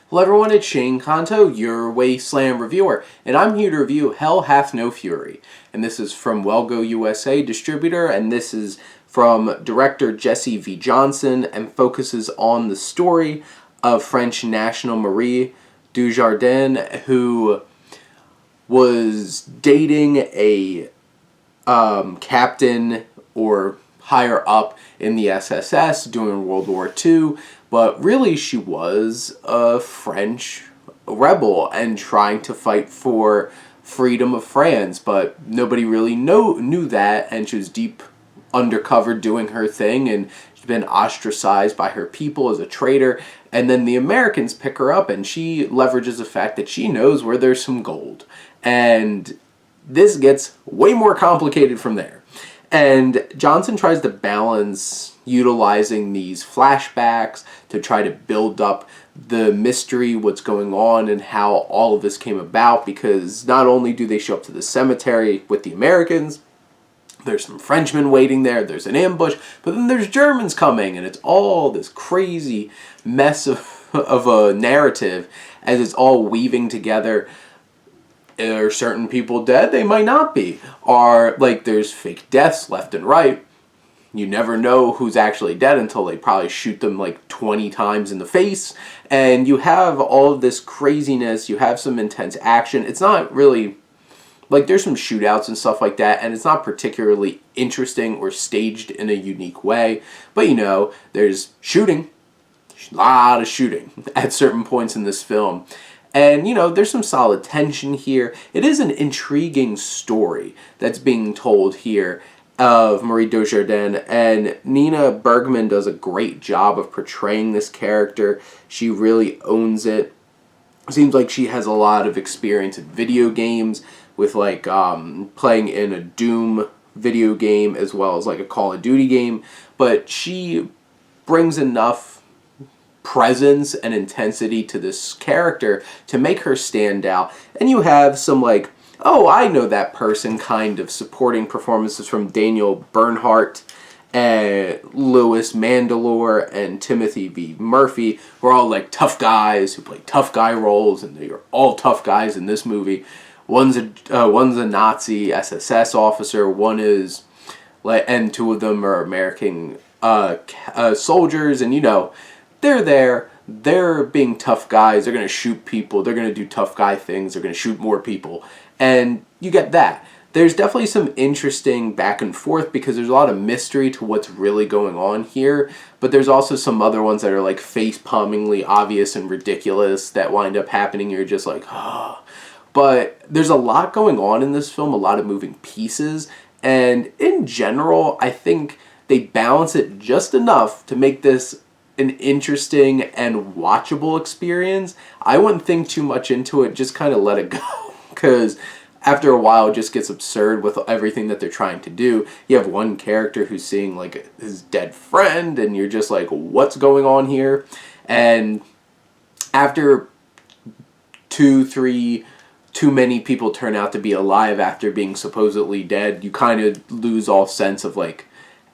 Hello everyone, it's Shane Kanto, your Wasteland reviewer, and I'm here to review Hell Hath No Fury. And this is from Wellgo USA distributor, and this is from director Jesse V. Johnson, and focuses on the story of French national Marie DuJardin, who was dating a captain or higher up in the SSS during World War II, but really she was a French rebel and trying to fight for freedom of France, but nobody really knew that, and she was deep undercover doing her thing, and she's been ostracized by her people as a traitor, and then the Americans pick her up, and she leverages the fact that she knows where there's some gold, and this gets way more complicated from there. And Johnson tries to balance utilizing these flashbacks to try to build up the mystery, what's going on, and how all of this came about, because not only do they show up to the cemetery with the Americans, there's some Frenchmen waiting there, there's an ambush, but then there's Germans coming, and it's all this crazy mess of a narrative as it's all weaving together. Are certain people dead? They might not be. There's fake deaths left and right. You never know who's actually dead until they probably shoot them like 20 times in the face. And you have all of this craziness. You have some intense action. It's not really, there's some shootouts and stuff like that, and it's not particularly interesting or staged in a unique way. But there's shooting. A lot of shooting at certain points in this film. And, there's some solid tension here. It is an intriguing story that's being told here of Marie DuJardin, and Nina Bergman does a great job of portraying this character. She really owns it. Seems like she has a lot of experience in video games with, playing in a Doom video game as well as, a Call of Duty game. But she brings enough presence and intensity to this character to make her stand out. And you have some oh, I know that person kind of supporting performances from Daniel Bernhardt and Louis Mandylor and Timothy V. Murphy, who are all tough guys who play tough guy roles, and they are all tough guys in this movie. One's a Nazi SSS officer, one is and two of them are American soldiers, and they're there, they're being tough guys, they're going to shoot people, they're going to do tough guy things, they're going to shoot more people, and you get that. There's definitely some interesting back and forth because there's a lot of mystery to what's really going on here, but there's also some other ones that are face-palmingly obvious and ridiculous that wind up happening. You're just oh. But there's a lot going on in this film, a lot of moving pieces, and in general, I think they balance it just enough to make this an interesting and watchable experience. I wouldn't think too much into it, just kind of let it go, because after a while it just gets absurd with everything that they're trying to do. You have one character who's seeing his dead friend, and you're just what's going on here? And after too many people turn out to be alive after being supposedly dead, you kind of lose all sense of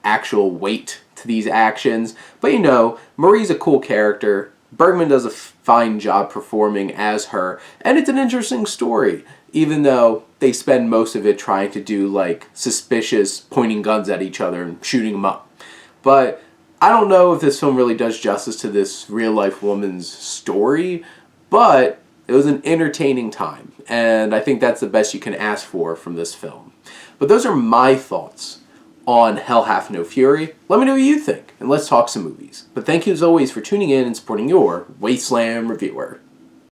actual weight to these actions. But Marie's a cool character. Bergman does a fine job performing as her, and it's an interesting story, even though they spend most of it trying to do suspicious pointing guns at each other and shooting them up. But I don't know if this film really does justice to this real life woman's story, but it was an entertaining time, and I think that's the best you can ask for from this film. But those are my thoughts on Hell Hath No Fury. Let me know what you think, and let's talk some movies. But thank you as always for tuning in and supporting your Wasteland reviewer.